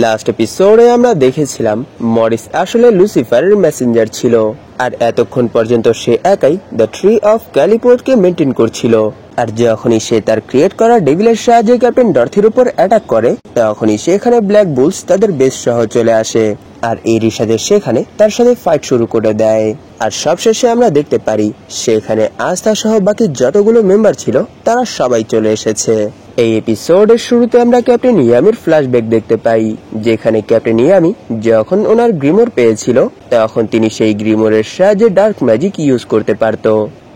Last এপিসোডে আমরা দেখেছিলাম মরিস আসলে লুসিফারের মেসেঞ্জার ছিল, আর এতক্ষণ পর্যন্ত সে একাই দ্য ট্রি অফ ক্যালিপোর্টকে মেনটেন করছিল। আর যখনই সে তার ক্রিয়েট করা ডেভিলের সাহায্যে ক্যাপ্টেন ডরথির উপর অ্যাটাক করে, তখনই সেখানে ব্ল্যাক বুলস তাদের বেস সহ চলে আসে, আর এরই সাথে সেখানে তার সাথে ফাইট শুরু করে দেয়। আর সবশেষে আমরা দেখতে পারি সেখানে আস্থা সহ বাকি যতগুলো মেম্বার ছিল তারা সবাই চলে এসেছে। এই এপিসোডের শুরুতে আমরা ক্যাপ্টেন ইয়ামির ফ্ল্যাশব্যাক দেখতে পাই, যেখানে ক্যাপ্টেন ইয়ামি যখন ওনার গ্রিমোর পেয়েছিল তখন তিনি সেই গ্রিমোরের সাহায্যে ডার্ক ম্যাজিক ইউজ করতে পারত।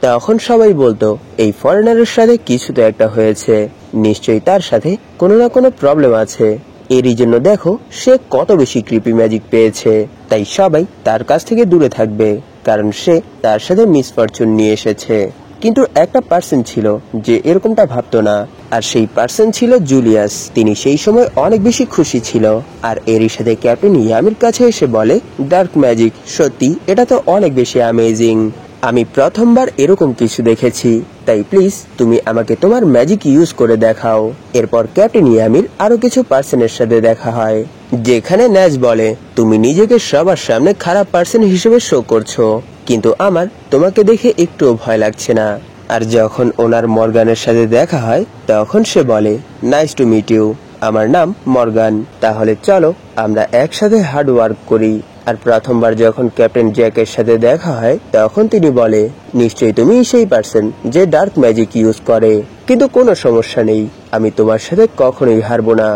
তখন সবাই বলতো এই ফরেনারের সাথে কিছু তো একটা হয়েছে, নিশ্চয়ই তার সাথে কোনো না কোনো প্রবলেম আছে। এরই জন্য দেখো সে কত বেশি ক্রিপি ম্যাজিক পেয়েছে, তাই সবাই তার কাছ থেকে দূরে থাকবে, কারণ সে তার সাথে মিসফরচুন নিয়ে এসেছে। কিন্তু একটা পার্সন ছিল যে এরকমটা ভাবতো না, আর সেই পার্সন ছিল জুলিয়াস। তিনি সেই সময় অনেক বেশি খুশি ছিল, আর এরই সাথে ক্যাপ্টেন ইয়ামির কাছে এসে বলে, ডার্ক ম্যাজিক সত্যি এটা তো অনেক বেশি অ্যামেজিং, আমি প্রথমবার এরকম কিছু দেখেছি, তাই প্লিজ তুমি আমাকে তোমার ম্যাজিক ইউজ করে দেখাও। এরপর ক্যাপ্টেন ইয়ামির আরো কিছু পার্সনের সাথে দেখা হয়, যেখানে ন্যাজ বলে, তুমি নিজেকে সবার সামনে খারাপ পার্সন হিসেবে শো করছো, কিন্তু আমার তোমাকে দেখে একটুও ভয় লাগছে না। আর যখন ওনার মর্গানের সাথে দেখা হয় তখন সে বলে, নাইস টু মিট ইউ, আমার নাম মর্গান, তাহলে চলো আমরা একসাথে হার্ড ওয়ার্ক করি। আর প্রথমবার যখন ক্যাপ্টেন জ্যাকের সাথে দেখা হয় তখন তিনি বলে, নিশ্চয়ই তুমি সেই পার্সন যে ডার্ক ম্যাজিক ইউজ করে, কিন্তু কোনো সমস্যা নেই, আমি তোমার সাথে কখনোই হারবো না।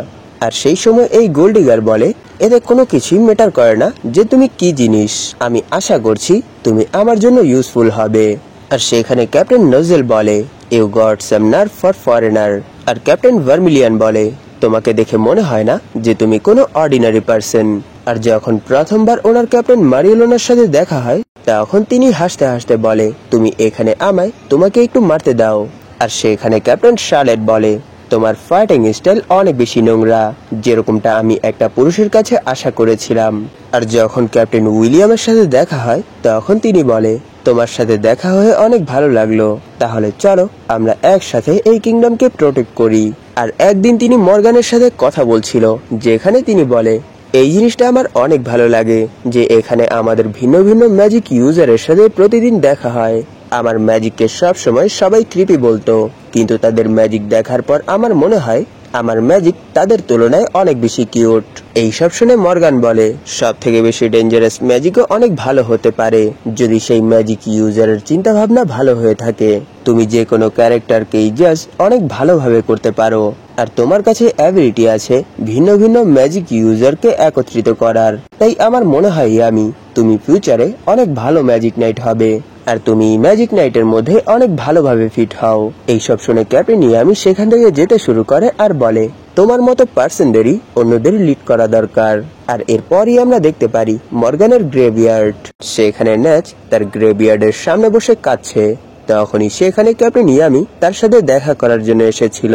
আর সেই সময় এই গোল্ডিগার বলে, এতে কোনো কিছুই ম্যাটার করে না যে তুমি কি জিনিস, আমি আশা করছি তুমি আমার জন্য ইউজফুল হবে। আর সেখানে ক্যাপ্টেন নজেল বলে, you got some nerve for foreigner. আর ক্যাপ্টেন ভার্মিলিয়ান বলে, তোমাকে দেখে মনে হয় না যে তুমি কোনো অর্ডিনারি পার্সন। আর যখন প্রথমবার ওনার ক্যাপ্টেন মারিওলোনার সাথে দেখা হয় তখন তিনি হাসতে হাসতে বলে, তুমি এখানে আমায় তোমাকে একটু মারতে দাও। আর সেখানে ক্যাপ্টেন শার্লেট বলে, তোমার ফাইটিং স্টাইল অনেক বেশি নোংরা, যেরকমটা আমি একটা পুরুষের কাছে আশা করেছিলাম। আর যখন ক্যাপ্টেন উইলিয়ামের সাথে দেখা হয় তখন তিনি বলে, তোমার সাথে দেখা হয়ে অনেক ভালো লাগলো, তাহলে চলো আমরা একসাথে এই কিংডমকে প্রোটেক্ট করি। আর একদিন তিনি মর্গানের সাথে কথা বলছিল, যেখানে তিনি বলে, এই জিনিসটা আমার অনেক ভালো লাগে যে এখানে আমাদের ভিন্ন ভিন্ন ম্যাজিক ইউজারের সাথে প্রতিদিন দেখা হয়। আমার ম্যাজিককে সব সময় সবাই ক্রিপি বলতো, কিন্তু তাদের ম্যাজিক দেখার পর আমার মনে হয় আমার ম্যাজিক তাদের তুলনায় অনেক বেশি কিউট। এইসব শুনে মর্গান বলে, সব থেকে বেশি ডেঞ্জারাস ম্যাজিকও অনেক ভালো হতে পারে যদি সেই ম্যাজিক ইউজারের চিন্তা ভাবনা ভালো হয়ে থাকে। তুমি যে কোনো ক্যারেক্টারকেই জাজ অনেক ভালোভাবে করতে পারো, আর তোমার কাছে অ্যাবিলিটি আছে ভিন্ন ভিন্ন ম্যাজিক ইউজারকে একত্রিত করার। তাই আমার মনে হয় তুমি ফিউচারে অনেক ভালো ম্যাজিক নাইট হবে, আর তুমি ম্যাজিক নাইটের মধ্যে অনেক ভালোভাবে ফিট হও। এইসব শুনে ক্যাপ্টেন ইয়ামি সেখান থেকে যেতে শুরু করে আর বলে, তোমার মতো পার্সনদেরই অন্যদের লিড করা দরকার। আর এরপরই আমরা দেখতে পারি মর্গানের গ্রেভিয়ার্ড, সেখানে ন্যাচ তার গ্রেভিয়ার্ডের সামনে বসে কাঁদছে। তখনই সেখানে ক্যাপ্টেন ইয়ামি তার সাথে দেখা করার জন্য এসেছিল।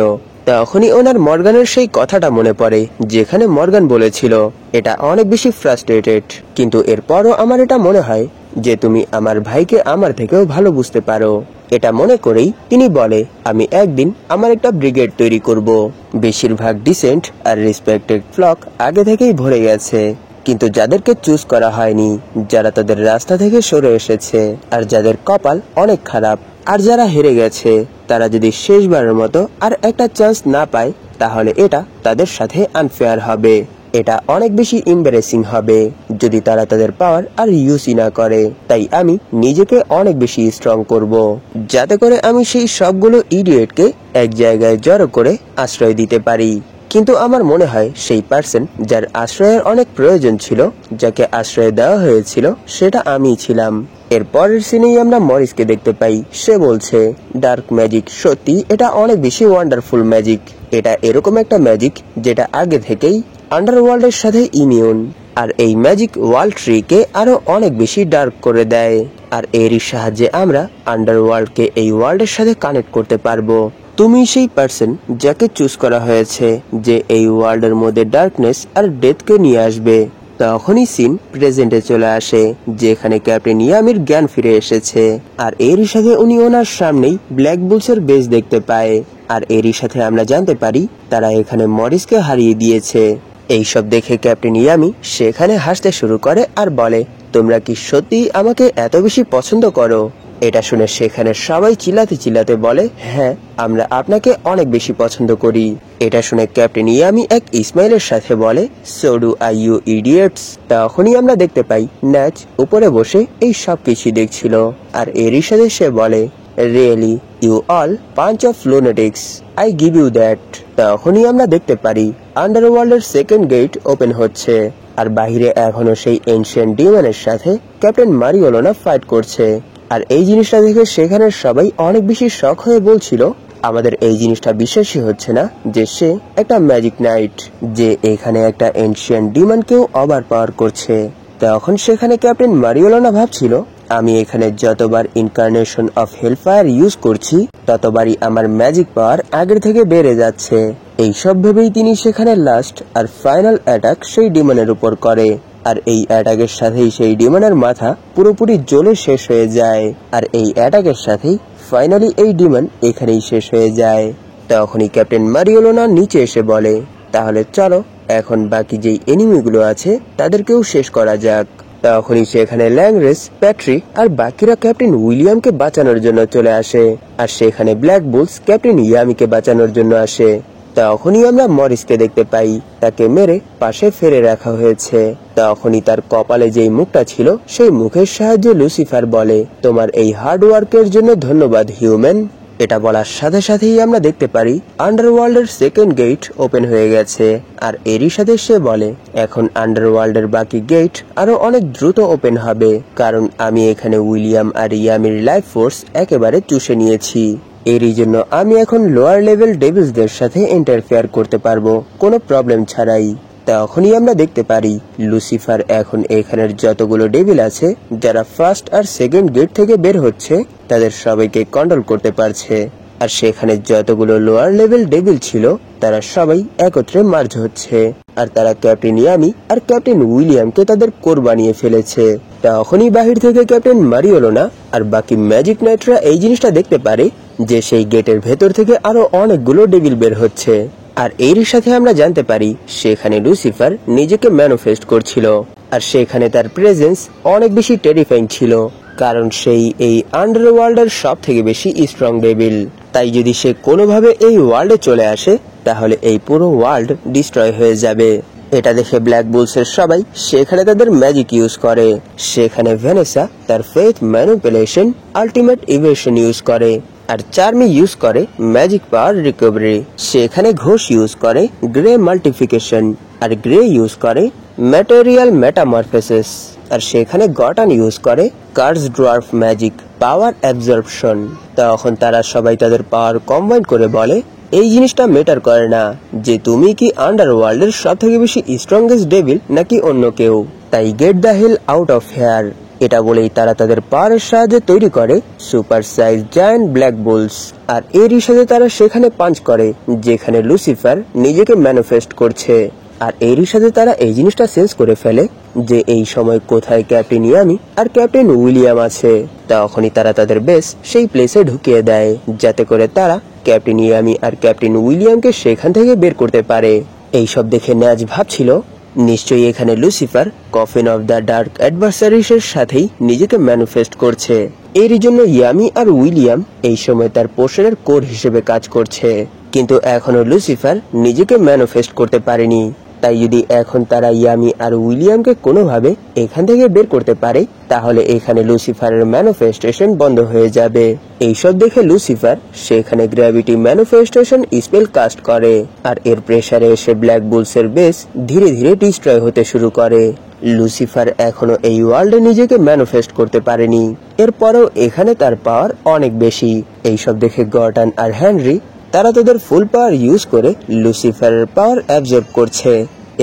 তখনই ওনার মর্গানের সেই কথাটা মনে পড়ে, যেখানে মর্গান বলেছিল এটা অনেক বেশি ফ্রাস্ট্রেটেড, কিন্তু এরপরও আমার এটা মনে হয় যে তুমি আমার ভাইকে আমার থেকেও ভালো বুঝতে পারো। এটা মনে করেই তিনি বলে, আমি একদিন আমার একটা ব্রিগেড তৈরি করব। বেশিরভাগ ডিসেন্ট আর রেসপেক্টেড ফ্লক আগে থেকেই ভরে গেছে, কিন্তু যাদেরকে চুজ করা হয়নি, যারা তাদের রাস্তা থেকে সরে এসেছে, আর যাদের কপাল অনেক খারাপ, আর যারা হেরে গেছে, তারা যদি শেষবারের মতো আর একটা চান্স না পায় তাহলে এটা তাদের সাথে আনফেয়ার হবে। এটা অনেক বেশি এম্বারেসিং হবে যদি তারা তাদের পাওয়ার আর ইউজই না করে। তাই আমি নিজেকে অনেক বেশি স্ট্রং করব, যাতে করে আমি সেই সবগুলো ইডিয়েটকে এক জায়গায় জড়ো করে আশ্রয় দিতে পারি। কিন্তু আমার মনে হয় সেই পার্সন যার আশ্রয়ের অনেক প্রয়োজন ছিল, যাকে আশ্রয় দেওয়া হয়েছিল, সেটা আমিই ছিলাম। এর পরের সিনেই আমরা মরিসকে দেখতে পাই, সে বলছে, ডার্ক ম্যাজিক সত্যি এটা অনেক বেশি ওয়ান্ডারফুল ম্যাজিক। এটা এরকম একটা ম্যাজিক যেটা আগে থেকেই আন্ডারওয়ার্ল্ডের সাথে ইমিউন, আর এই ম্যাজিক ওয়ার্ল্ড ট্রিকে আরো অনেক বেশি ডার্ক করে দেয়, আর এরই সাহায্যে আমরা আন্ডারওয়ার্ল্ডকে এই ওয়ার্ল্ডের সাথে কানেক্ট করতে পারবো। তুমি সেই পার্সন যাকে চুজ করা হয়েছে যে এই ওয়ার্ল্ডের মধ্যে ডার্কনেস আর ডেথকে নিয়ে আসবে। তখনই সিন প্রেজেন্টে চলে আসে, যেখানে ক্যাপ্টেন ইয়ামির জ্ঞান ফিরে এসেছে, আর এরই সাথে উনি ওনার সামনেই ব্ল্যাক বুলসের বেস দেখতে পায়। আর এরই সাথে আমরা জানতে পারি তারা এখানে মরিসকে হারিয়ে দিয়েছে। এইসব দেখে ক্যাপ্টেন ইয়ামি সেখানে হাসতে শুরু করে আর বলে, তোমরা কি সত্যি আমাকে এত বেশি পছন্দ করো? এটা শুনে সেখানে সবাই চিল্লাতে চিল্লাতে বলে, হ্যাঁ, আমরা আপনাকে অনেক বেশি পছন্দ করি। এটা শুনে ক্যাপ্টেন ইয়ামি এক ইসমাইলের সাথে বলে, so do I U idiots. তখনই আমরা দেখতে পাই ন্যাচ উপরে বসে এই সব কিছু দেখছিল, আর এরই সাথে সে বলে, really you all bunch of lunatics, I give you that. তখনই আমরা দেখতে পারি আন্ডারওয়ার্ল্ডের সেকেন্ড গেট ওপেন হচ্ছে, আর বাহিরে এখনো সেই এনশিয়েন্ট ডিমনের সাথে ক্যাপ্টেন মারিওলোনা ফাইট করছে। আর এই জিনিসটা দেখে সেখানে সবাই অনেক বেশি শক হয়ে বলছিল, আমাদের এই জিনিসটা বিশ্বাসই হচ্ছে না যে সে একটা ম্যাজিক নাইট, যে এখানে একটা এনশিয়েন্ট ডিমনকেও ওভার পাওয়ার করছে। তখন সেখানে ক্যাপ্টেন মারিওলোনা ভাবছিল, আমি এখানে যতবার ইনকার্নেশন অফ হেলফায়ার ইউজ করছি ততবারই আমার ম্যাজিক পাওয়ার আগের থেকে বেড়ে যাচ্ছে। এইসব ভেবেই তিনি সেখানে লাস্ট আর ফাইনাল অ্যাটাক সেই ডিমনের উপর করে, আর এই অ্যাটাকের সাথেই সেই ডিমনের মাথা পুরোপুরি জ্বলে শেষ হয়ে যায়। আর এই অ্যাটাকের সাথেই ফাইনালি এই ডিমন এখানেই শেষ হয়ে যায়। তখনই ক্যাপ্টেন মারিওলোনা নিচে এসে বলে, তাহলে চলো এখন বাকি যেই এনিমিগুলো আছে তাদেরকেও শেষ করা যাক। তখনই সেখানে ল্যাংরেস, প্যাট্রি আর বাকিরা ক্যাপ্টেন উইলিয়ামকে বাঁচানোর জন্য চলে আসে, আর সেখানে ব্ল্যাক বুলস ক্যাপ্টেন ইয়ামিকে বাঁচানোর জন্য আসে। তখনই আমরা মরিসকে দেখতে পাই, তাকে মেরে পাশে ফেলে রাখা হয়েছে। তখনই তার কপালে যেই মুখটা ছিল সেই মুখের সাহায্যে লুসিফার বলে, তোমার এই হার্ড ওয়ার্কের জন্য ধন্যবাদ হিউম্যান। এটা বলার সাথে সাথেই আমরা দেখতে পারি আন্ডারওয়ার্ল্ডের সেকেন্ড গেট ওপেন হয়ে গেছে, আর এরই সাথে সে বলে, এখন আন্ডারওয়ার্ল্ডের বাকি গেট আরো অনেক দ্রুত ওপেন হবে, কারণ আমি এখানে উইলিয়াম আর ইয়ামির লাইফ ফোর্স একেবারে চুষে নিয়েছি। এরই জন্য আমি এখন লোয়ার লেভেল ডেভিলসদের সাথে ইন্টারফেয়ার করতে পারবো কোনো প্রবলেম ছাড়াই। তখনই আমরা দেখতে পারি লুসিফার এখন এখানের যতগুলো ডেভিল আছে যারা ফার্স্ট আর সেকেন্ড গেট থেকে বের হচ্ছে তাদের সবাইকে কন্ট্রোল করতে পারছে, আর সেখানে যতগুলো লোয়ার লেভেল ডেভিল ছিল তারা সবাই একত্রে মার্জ হচ্ছে, আর তারা ক্যাপ্টেন ইয়ামি আর ক্যাপ্টেন উইলিয়ামকে তাদের কোর বানিয়ে ফেলেছে। তখনই বাহির থেকে ক্যাপ্টেন মারিওলোনা আর বাকি ম্যাজিক নাইটরা এই জিনিসটা দেখতে পারে যে সেই গেটের ভেতর থেকে আরো অনেকগুলো ডেভিল বের হচ্ছে, আর এরই সাথে আমরা জানতে পারি সেখানে লুসিফার নিজেকে ম্যানিফেস্ট করছিল, আর সেখানে তার প্রেজেন্স অনেক বেশি টেরিফাইং ছিল, কারণ সেই এই আন্ডারওয়ার্ল্ডের সব থেকে বেশি স্ট্রং ডেভিল। তাই যদি সে কোনোভাবে এই ওয়ার্ল্ডে চলে আসে তাহলে এই পুরো ওয়ার্ল্ড ডিস্ট্রয় হয়ে যাবে। এটা দেখে ব্ল্যাক বুলসের সবাই সেখানে তাদের ম্যাজিক ইউজ করে। সেখানে ভ্যানেসা তার faith manipulation ultimate evasion use করে, আর চার্মি ইউজ করে ম্যাজিক পাওয়ার রিকভারি। সেখানে ঘোষ ইউজ করে গ্রে মাল্টিফিকেশন, আর গ্রে ইউজ করে ম্যাটেরিয়াল মেটামরফোসিস, আর সেখানে গটান ইউজ করে কার্স ড্ওয়ার্ফ ম্যাজিক পাওয়ার অ্যাবজর্পশন। তখন তারা সবাই তাদের পাওয়ার কম্বাইন করে বলে, এই জিনিসটা ম্যাটার করে না যে তুমি কি আন্ডারওয়ার্ল্ডের সব থেকে বেশি স্ট্রংগেস্ট ডেভিল নাকি অন্য কেউ, তাই get the hell out of here. এটা বলেই তারা তাদের পাওয়ারের সাহায্যে তৈরি করে super size giant black bulls, আর এরই সাথে তারা সেখানে পাঞ্চ করে যেখানে লুসিফার নিজেকে ম্যানিফেস্ট করছে, আর এরই সাথে তারা এই জিনিসটা সেন্স করে ফেলে যে এই সময় কোথায় ক্যাপ্টেন ইয়ামি আর ক্যাপ্টেন উইলিয়াম আছে। তখনই তারা তাদের বেস সেই প্লেসে ঢুকিয়ে দেয় যাতে করে তারা ক্যাপ্টেন ইয়ামি আর ক্যাপ্টেন উইলিয়ামকে সেখান থেকে বের করতে পারে। এইসব দেখে ন্যাজ ভাবছিল নিশ্চয়ই এখানে Lucifer coffin of the dark অ্যাডভার্সারিস এর সাথেই নিজেকে ম্যানিফেস্ট করছে, এরই জন্য ইয়ামি আর উইলিয়াম এই সময় তার পোষণের কোর হিসেবে কাজ করছে, কিন্তু এখনো লুসিফার নিজেকে ম্যানিফেস্ট করতে পারেনি। তাই যদি এখন তারা ইয়ামি আর উইলিয়ামকে কোনোভাবে এখান থেকে বের করতে পারে তাহলে এখানে লুসিফারের ম্যানিফেস্টেশন বন্ধ হয়ে যাবে। এইসব দেখে লুসিফার সেখানে গ্র্যাভিটি ম্যানিফেস্টেশন স্পেল কাস্ট করে, আর এর প্রেসারে এসে ব্ল্যাক বুলসের বেস ধীরে ধীরে ডিস্ট্রয় হতে শুরু করে। লুসিফার এখনো এই ওয়ার্ল্ডে নিজেকে ম্যানিফেস্ট করতে পারেনি, এরপরেও এখানে তার পাওয়ার অনেক বেশি। এইসব দেখে গর্ডন আর হেনরি তারা তাদের ফুল পাওয়ার ইউজ করে লুসিফারের পাওয়ার অ্যাবজর্ব করছে,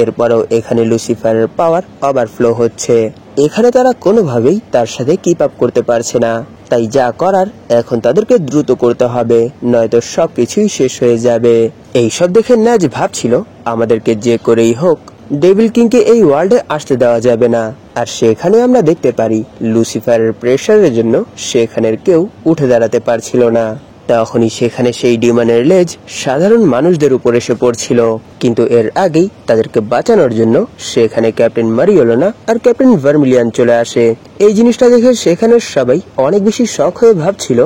এরপরেও এখানে লুসিফারের পাওয়ার ওভারফ্লো হচ্ছে। এখানে তারা কোনোভাবেই তার সাথে কিপ আপ করতে পারছে না, তাই যা করার এখন তাদেরকে দ্রুত করতে হবে, নয়তো সবকিছুই শেষ হয়ে যাবে। এইসব দেখে ন্যাজ ভাবছিল আমাদেরকে যে করেই হোক ডেভিল কিংকে এই ওয়ার্ল্ডে আসতে দেওয়া যাবে না, আর সেখানে আমরা দেখতে পারি লুসিফারের প্রেসারের জন্য সেখানের কেউ উঠে দাঁড়াতে পারছিল না। তখনই সেখানে সেই ডিমনের লেজ সাধারণ মানুষদের উপর এসে পড়ছিল, কিন্তু এর আগেই তাদেরকে বাঁচানোর জন্য সেখানে ক্যাপ্টেন মারিওলোনা আর ক্যাপ্টেন ভার্মিলিয়ান চলে আসে। এই জিনিসটা দেখে সেখানে সবাই অনেক বেশি শক হয়ে ভাবছিল,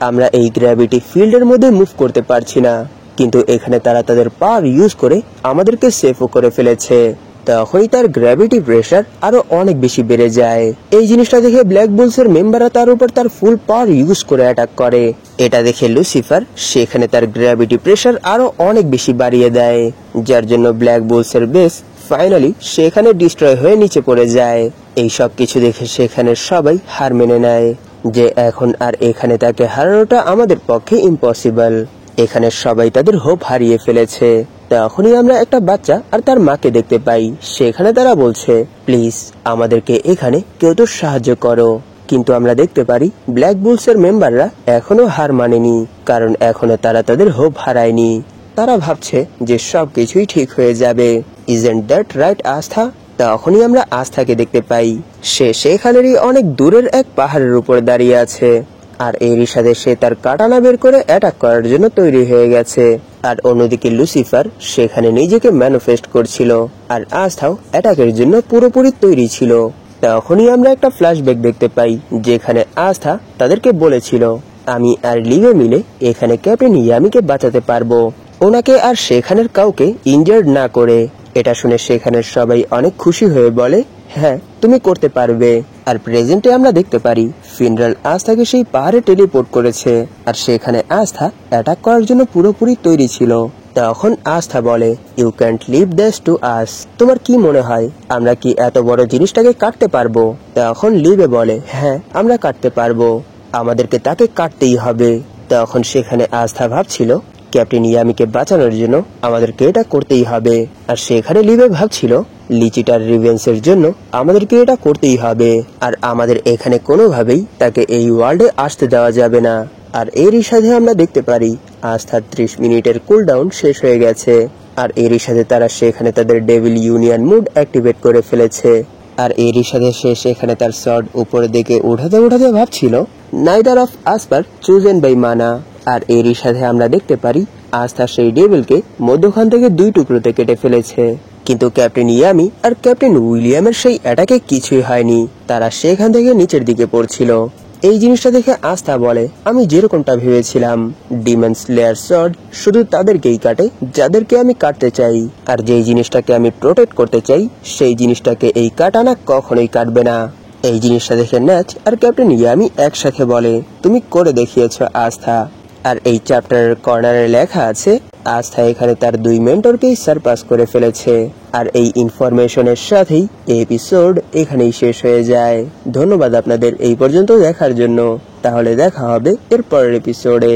আমরা এই গ্র্যাভিটি ফিল্ডের মধ্যে মুভ করতে পারছি না, কিন্তু এখানে তারা তাদের পাওয়ার ইউজ করে আমাদেরকে সেফও করে ফেলেছে। তখনই তার গ্র্যাভিটি প্রেসার আরো অনেক বেশি বেড়ে যায়। এই জিনিসটা দেখে ব্ল্যাক বুলসের মেম্বাররা তার উপর তার ফুল পাওয়ার ইউজ করে অ্যাটাক করে। এটা দেখে লুসিফার সেখানে তার গ্র্যাভিটি প্রেসার আরো অনেক বেশি বাড়িয়ে দেয়, যার জন্য ব্ল্যাক বুলসের বেস ফাইনালি সেখানে ডিস্ট্রয় হয়ে নিচে পড়ে যায়। এই সব কিছু দেখে সেখানে সবাই হার মেনে নেয় যে এখন আর এখানে তাকে হারানোটা আমাদের পক্ষে ইম্পসিবল। এখানে সবাই তাদের হোপ হারিয়ে ফেলেছে। তখনই আমরা একটা বাচ্চা আর তার মাকে দেখতে পাই। সেখানে তারা বলছে, প্লিজ আমাদেরকে এখানে কেউ তো সাহায্য করো। কিন্তু আমরা দেখতে পারি ব্ল্যাক বুলসের মেম্বাররা এখনো হার মানেনি, কারণ এখনো তারা তাদের হোপ হারায়নি। তারা ভাবছে যে সবকিছুই ঠিক হয়ে যাবে। ইজন্ট দ্যাট রাইট আস্থা? তখনই আমরা আস্থাকে দেখতে পাই। সে সেখানেরই অনেক দূরের এক পাহাড়ের উপর দাঁড়িয়ে আছে, আর এরই সাথে সে তার কাটানা বের করে অ্যাটাক করার জন্য তৈরি হয়ে গেছে। আর অন্যদিকে লুসিফার সেখানে নিজেকে ম্যানিফেস্ট করছিল, আর আস্থাও অ্যাটাকের জন্য পুরোপুরি তৈরি ছিল। তখনই আমরা একটা ফ্ল্যাশব্যাক দেখতে পাই, যেখানে আস্থা তাদেরকে বলেছিল, আমি আর লিভে মিলে এখানে ক্যাপ্টেন ইয়ামিকে বাঁচাতে পারবো, ওনাকে আর সেখানের কাউকে ইনজার্ড না করে। এটা শুনে সেখানের সবাই অনেক খুশি হয়ে বলে, হ্যাঁ তুমি করতে পারবে। আর প্রেজেন্টে আমরা দেখতে পারি ফিনরাল আস্থাকে সেই পাহাড়ে টেলিপোর্ট করেছে, আর সেখানে আস্থা অ্যাটাক করার জন্য পুরোপুরি তৈরি ছিল। তখন আস্থা বলে, you can't leave this to us. তোমার কি মনে হয় আমরা কি এত বড় জিনিসটাকে কাটতে পারবো? তখন লিভে বলে, হ্যাঁ আমরা কাটতে পারবো, আমাদেরকে তাকে কাটতেই হবে। তখন সেখানে আস্থা ভাবছিল, ক্যাপ্টেন ইয়ামিকে বাঁচানোর জন্য আমাদেরকে এটা করতেই হবে। আর সেখানে লিভে ভাবছিল, লিচিটার রিভেন্সের জন্য আমাদেরকে এটা করতেই হবে, আর আমাদের এখানে কোনোভাবেই তাকে এই ওয়ার্ল্ডে আসতে দেওয়া যাবে না। আর এরই সাথে আমরা দেখতে পারি আস্থার 30 মিনিটের কুলডাউন শেষ হয়ে গেছে, আর এরই সাথে তারা সেখানে তাদের ডেভিল ইউনিয়ন মুড অ্যাক্টিভেট করে ফেলেছে। আর এরই সাথে সে সেখানে তার শট উপরের দিকে উঠাতে উঠাতে ভাবছিল, নাইদার অফ আসপার চুজেন বাই মানা। আর এরই সাথে আমরা দেখতে পারি আস্থা সেই ডেভিলকে মধ্যখান থেকে 2 টুকরোতে কেটে ফেলেছে। কিন্তু ক্যাপ্টেন ইয়ামি আর ক্যাপ্টেন উইলিয়ামের সেই অ্যাটাকে কিছুই হয়নি, তারা সেখান থেকে নিচের দিকে পড়ছিল। এই জিনিসটা দেখে আস্থা বলে, আমি যেরকমটা ভেবেছিলাম, ডিমন স্লেয়ার শট শুধু তাদেরকেই কাটে যাদেরকে আমি কাটতে চাই, আর যেই জিনিসটাকে আমি প্রোটেক্ট করতে চাই সেই জিনিসটাকে এই কাটানা কখনোই কাটবে না। এই জিনিসটা দেখে ন্যাচ আর ক্যাপ্টেন ইয়ামি একসাথে বলে, তুমি করে দেখিয়েছ আস্থা। আর এই চ্যাপ্টারের কর্নারে লেখা আছে, আস্থা এখানে তার 2 মেন্টরকেই সারপাস করে ফেলেছে। আর এই ইনফরমেশনের সাথেই এপিসোড এখানেই শেষ হয়ে যায়। ধন্যবাদ আপনাদের এই পর্যন্ত দেখার জন্য। তাহলে দেখা হবে এর পরের এপিসোডে।